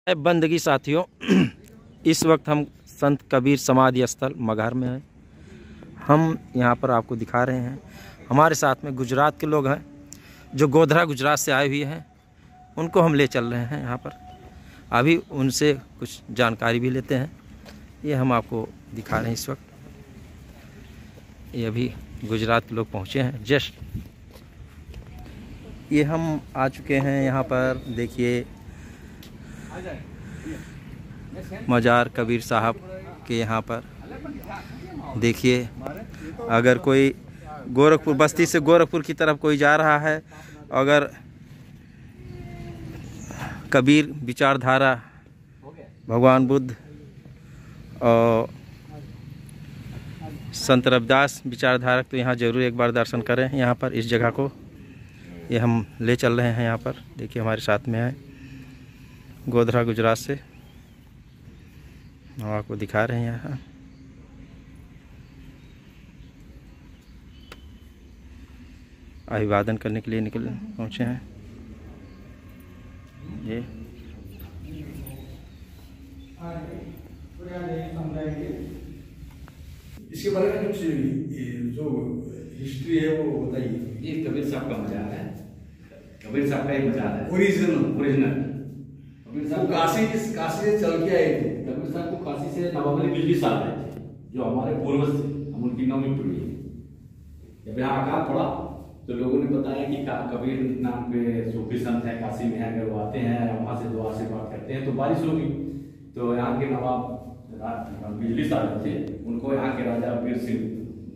बंदगी साथियों, इस वक्त हम संत कबीर समाधि स्थल मगहर में हैं। हम यहाँ पर आपको दिखा रहे हैं। हमारे साथ में गुजरात के लोग हैं जो गोधरा गुजरात से आए हुए हैं, उनको हम ले चल रहे हैं यहाँ पर। अभी उनसे कुछ जानकारी भी लेते हैं। ये हम आपको दिखा रहे हैं इस वक्त। ये अभी गुजरात के लोग पहुँचे हैं जस्ट। ये हम आ चुके हैं यहाँ पर। देखिए मजार कबीर साहब के यहाँ पर देखिए, अगर कोई गोरखपुर बस्ती से गोरखपुर की तरफ कोई जा रहा है, अगर कबीर विचारधारा, भगवान बुद्ध और संत रविदास विचारधारक, तो यहाँ जरूर एक बार दर्शन करें यहाँ पर इस जगह को। ये हम ले चल रहे हैं यहाँ पर। देखिए हमारे साथ में है गोधरा गुजरात से, हम आपको दिखा रहे हैं यहाँ। अभिवादन करने के लिए पहुँचे हैं ये। इसके बारे में कुछ जो हिस्ट्री है वो बताइए। ये कबीर साहब का मजार है। कबीर साहब का ही मजार है, ओरिजिनल। कबीर वो साहब काशी से चल के आए थे। कबीर साहब को काशी से नवाब अली बिजली साहब आए थे, जो हमारे पूर्वज थे। हम उनकी 9वीं पीढ़ी है। जब यहाँ अकाल पड़ा तो लोगों ने बताया कि कबीर नाम के सूफी संत हैं, काशी में हैं। अगर वो आते हैं वहाँ से दुआ से बात करते हैं तो बारिश होगी। तो यहाँ के नवाब बिजली साहब थे, उनको यहाँ के राजा वीर सिंह,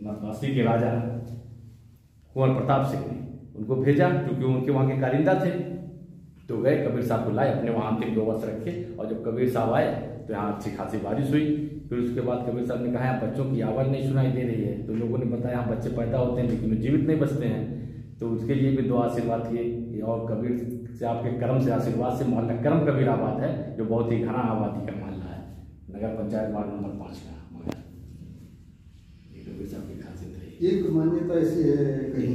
काशी के राजा कुंवर प्रताप सिंह ने उनको भेजा, क्योंकि उनके वहाँ के कारिंदा थे। तो गए कबीर साहब को लाए, अपने वहाँ अंतिम 2 वर्ष रखे। और जब कबीर साहब आए तो यहाँ अच्छी खासी बारिश हुई। फिर उसके बाद कबीर साहब ने कहा यहाँ बच्चों की आवाज़ नहीं सुनाई दे रही है। तो लोगों ने बताया यहाँ बच्चे पैदा होते हैं लेकिन वो जीवित नहीं बचते हैं। तो उसके लिए भी दुआ आशीर्वाद किए। और कबीर साहब के कर्म से, आशीर्वाद से मोहल्ला कर्म कबीराबाद है, जो बहुत ही घना आबादी का मोहल्ला है। नगर पंचायत वार्ड नंबर 5 का मगर कबीर साहब की खासियत है। एक मान्यता ऐसी है, कहीं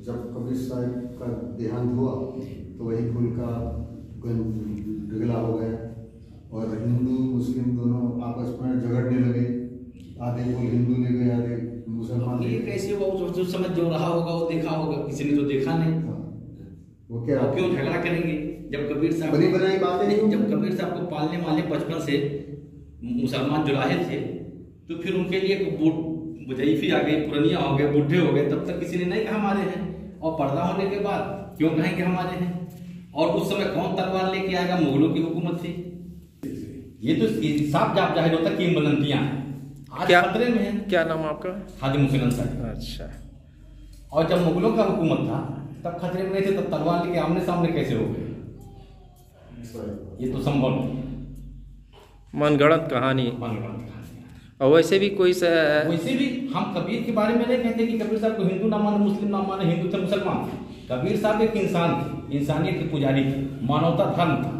जब कबीर साहब का देहांत हुआ तो वही फूल का डगला हो गया और हिंदू मुस्लिम दोनों आपस में झगड़ने लगे। आधे फूल हिंदू ले गए, आधे मुसलमान। ये कैसे वो जो समझ जो रहा होगा वो देखा होगा, किसी ने तो देखा नहीं। वो क्या, क्यों झगड़ा करेंगे? जब कबीर साहब बनी बनाई बातें नहीं। जब कबीर साहब को पालने वाले बचपन से मुसलमान जुलाहे थे, तो फिर उनके लिए वज़ीफ़ी आ गई, पुरनिया हो गए, बूढ़े हो गए, तब तक किसी ने नहीं कहा हमारे हैं। और पर्दा होने के बाद क्यों कहेंगे हमारे हैं? और उस समय कौन तलवार लेके आएगा? मुगलों की हुकूमत थी। ये तो साफ जाहिर होता कि किंवदंतियां हैं। आज क्या खतरे में है। क्या नाम आपका? हाजी मुसलमान साहब। अच्छा। और जब मुगलों का हुकूमत था तब खतरे में नहीं थे, तब तलवार लेके आमने सामने कैसे हो गए? ये तो संभव नहीं। मनगढ़ंत कहानी। और वैसे भी वैसे भी हम कबीर के बारे में नहीं कहते कि कबीर साहब को हिंदू ना माने, मुस्लिम ना माने, हिंदू थे मुसलमान थे। कबीर साहब एक इंसान थे, इंसानियत के पुजारी थे, मानवता धर्म था।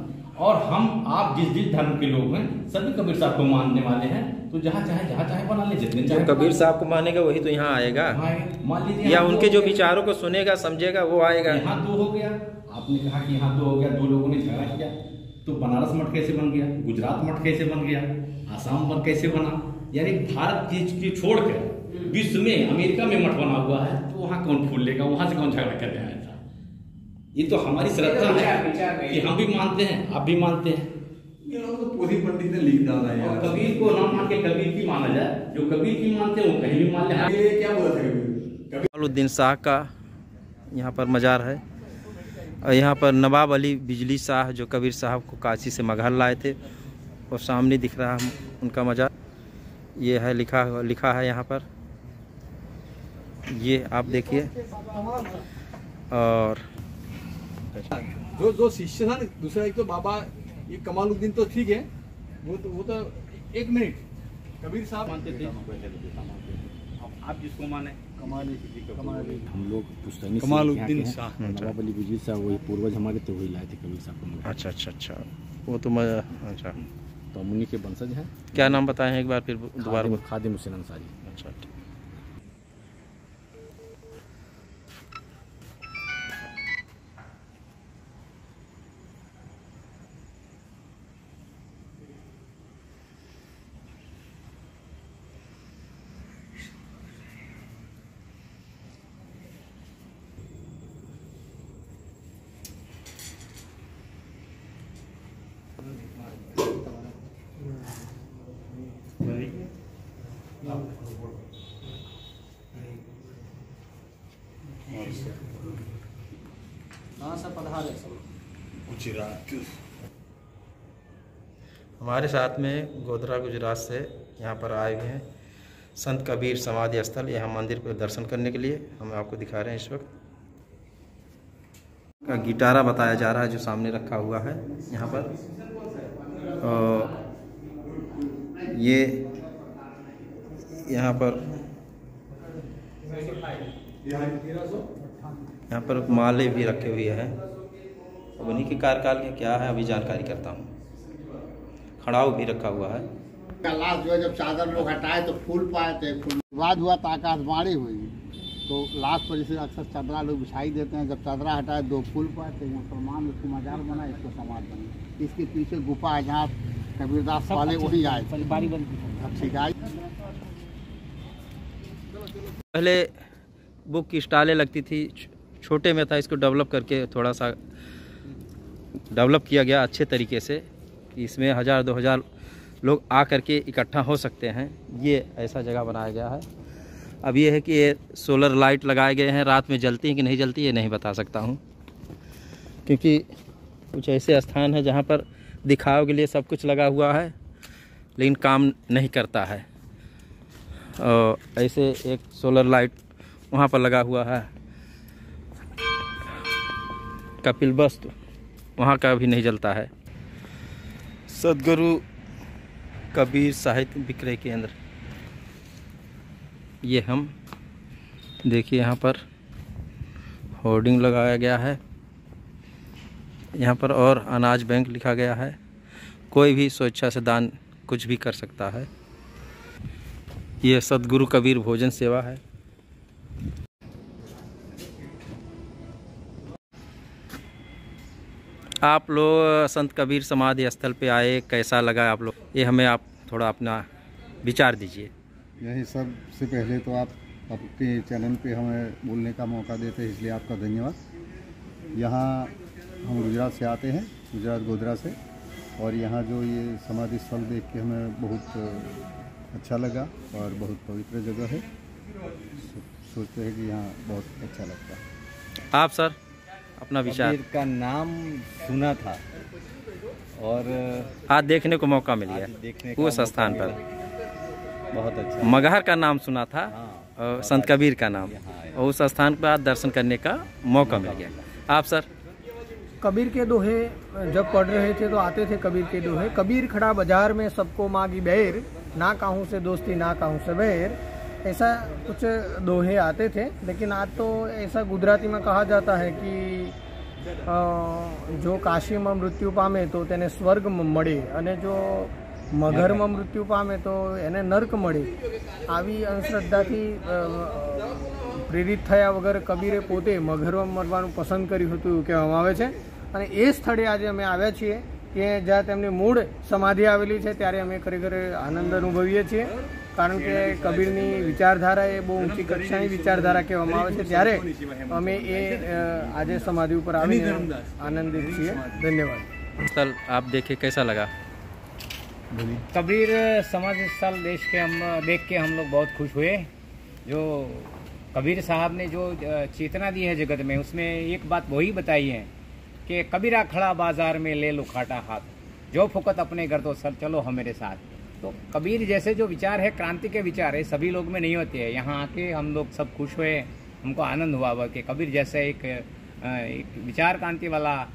और हम आप जिस धर्म के लोग हैं सभी कबीर साहब को मानने वाले हैं। तो जहाँ चाहे बना ले, जितने चाहे। कबीर साहब को मानेगा वही तो यहाँ आएगा। मान लीजिए, या उनके जो विचारों को सुनेगा समझेगा वो आएगा। यहाँ 2 हो गया, आपने कहा कि यहाँ 2 हो गया, 2 लोगों ने झगड़ा किया। तो बनारस मठ कैसे बन गया? गुजरात मठ कैसे बन गया? आसाम मठ कैसे बना? यानी भारत चीज की छोड़कर विश्व में, अमेरिका में मठ बना हुआ है, तो वहाँ कौन फूल लेगा? वहां से कौन झगड़ा करने आया था? ये तो हमारी श्रद्धा है कि हम भी मानते हैं, आप भी मानते हैं। ये लोग तो पूरी पंडित ने लिख डाला है यार। कबीर को ना मान के कबीर की माना जाए, जो कबीर की मानते हैं वो कहीं भी मान ले। ये क्या बोला था कबीर? जलालुद्दीन शाह का यहाँ पर मजार है। और यहाँ पर नवाब अली बिजली शाह जो कबीर साहब को काशी से मगहर लाए थे, और सामने दिख रहा है उनका मजार। ये है लिखा है यहाँ पर, ये आप देखिए। और जो शिष्य था दूसरा, एक तो बाबा ये कमालुद्दीन तो ठीक है, वो तो 1 मिनट कबीर साहब मानते थे। आप जिसको माने, हम लोग पुश्तैनी कमालुद्दीन शाह, नवाब अली बिजली साहब वही पूर्वज हमारे थे, वही लाए थे कबीर साहब को। अच्छा। वो तो अच्छा, तो हम उन्हीं के वंशज हैं। क्या नाम बताएं एक बार फिर दोबारा? खादिम हुसैन अंसारी। अच्छा। हमारे साथ में गोधरा गुजरात से यहाँ पर आए हुए हैं संत कबीर समाधि स्थल। यहाँ मंदिर पर दर्शन करने के लिए हम आपको दिखा रहे हैं। इस वक्त का गिटारा बताया जा रहा है जो सामने रखा हुआ है यहाँ पर। ये यहाँ पर माले भी रखे हुए हैं। अब उन्हीं के कार्यकाल के क्या है अभी जानकारी करता हूँ। खड़ाऊ भी रखा हुआ है। लास्ट जो है जब चादर लोग हटाए तो फूल पाए थे, फूल बाद हुआ तो आकाशवाणी हुई, तो लास्ट पर जैसे अक्सर चादरा लोग बिछाई देते हैं, जब चादरा हटाए 2 फूल पाए थे। यहाँ प्रमाण उसको मजार बना, इसको समाज बना। इसके पीछे गुफा है जहाँ कबीरदास वाले वही आए ठीक है। पहले बुक की स्टॉलें लगती थी, छोटे में था, इसको डेवलप करके थोड़ा सा डेवलप किया गया अच्छे तरीके से। इसमें 1000-2000 लोग आ करके इकट्ठा हो सकते हैं। ये ऐसा जगह बनाया गया है। अब ये है कि ये सोलर लाइट लगाए गए हैं, रात में जलती हैं कि नहीं जलती ये नहीं बता सकता हूँ, क्योंकि कुछ ऐसे स्थान है जहाँ पर दिखाव के लिए सब कुछ लगा हुआ है लेकिन काम नहीं करता है। और ऐसे एक सोलर लाइट वहाँ पर लगा हुआ है। कपिल वस्तु वहाँ का भी नहीं जलता है। सदगुरु कबीर साहित्य विक्रय केंद्र, ये हम देखिए यहाँ पर होर्डिंग लगाया गया है। यहाँ पर और अनाज बैंक लिखा गया है। कोई भी स्वेच्छा से दान कुछ भी कर सकता है। ये सदगुरु कबीर भोजन सेवा है। आप लोग संत कबीर समाधि स्थल पे आए, कैसा लगा आप लोग? ये हमें आप थोड़ा अपना विचार दीजिए। यही सबसे पहले तो आप आपके चैनल पे हमें बोलने का मौका देते हैं, इसलिए आपका धन्यवाद। यहाँ हम गुजरात से आते हैं, गुजरात गोधरा से, और यहाँ जो ये समाधि स्थल देख के हमें बहुत अच्छा लगा और बहुत पवित्र जगह है। सोचते हैं कि यहाँ बहुत अच्छा लगता है। आप सर अपना विचार? कबीर का नाम सुना था और आज देखने को मौका मिल गया उस स्थान पर। बहुत अच्छा। मगहर का नाम सुना था और संत कबीर का नाम, और उस स्थान पर आज दर्शन करने का मौका मिल गया। आप सर? कबीर के दोहे जब पढ़ रहे थे तो आते थे कबीर के दोहे। कबीर खड़ा बाजार में सबको मांगी बैर, ना काहूँ से दोस्ती ना काहूँ से बैर, ऐसा कुछ दोहे आते थे। लेकिन आज तो ऐसा गुजराती में कहा जाता है कि जो काशीમાં મૃત્યુ પામે તો તેને સ્વર્ગ મળે અને જો મગરમાં મૃત્યુ પામે તો એને નર્ક મળે। આવી અંધશ્રદ્ધાથી પ્રેરિત થયા વગર કબીરે પોતે મગરમાં મરવાનું પસંદ કર્યું હતું એવું કહેવામાં આવે છે। અને એ સ્થળે આજે અમે આવ્યા છીએ કે જ્યાં તેમની મૂળ સમાધિ આવેલી છે, ત્યારે અમે ખરેખર આનંદ અનુભવીએ છીએ। કારણ કે કબીરની વિચારધારા એ બહુ ઊંચી કક્ષાની વિચારધારા કહેવામાં આવે છે, ત્યારે અમે એ આજે સમાધિ ઉપર આવીને આનંદિત છીએ। ધન્યવાદ। स्थल आप देखे, कैसा लगा? कबीर समाधि स्थल देख के हम लोग बहुत खुश हुए। जो कबीर साहब ने जो चेतना दी है जगत में, उसमें एक बात वही बताई है कि कबीरा खड़ा बाजार में ले लो खाटा हाथ, जो फुकत अपने घर तो सर चलो हम मेरे साथ। तो कबीर जैसे जो विचार है, क्रांति के विचार है, सभी लोग में नहीं होते हैं। यहाँ आके हम लोग सब खुश हुए, हमको आनंद हुआ कि कबीर जैसे एक विचार क्रांति वाला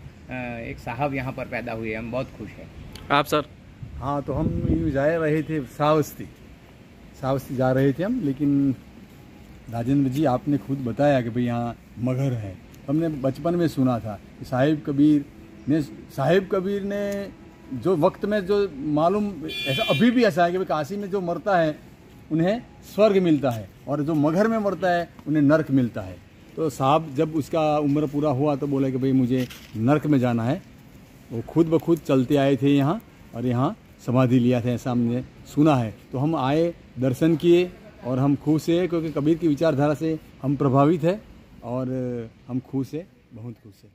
एक साहब यहाँ पर पैदा हुए। हम बहुत खुश हैं। आप सर? हाँ, तो हम यूँ जा रहे थे श्रावस्ती जा रहे थे हम, लेकिन राजेंद्र जी आपने खुद बताया कि भाई यहाँ मगहर है। हमने बचपन में सुना था कि साहिब कबीर ने जो वक्त में जो मालूम, ऐसा अभी भी ऐसा है कि काशी में जो मरता है उन्हें स्वर्ग मिलता है और जो मगहर में मरता है उन्हें नर्क मिलता है। तो साहब जब उसका उम्र पूरा हुआ तो बोले कि भाई मुझे नर्क में जाना है। वो खुद ब खुद चलते आए थे यहाँ और यहाँ समाधि लिया था, ऐसा हमने सुना है। तो हम आए, दर्शन किए और हम खुश हैं, क्योंकि कबीर की विचारधारा से हम प्रभावित हैं और हम खुश हैं, बहुत खुश हैं।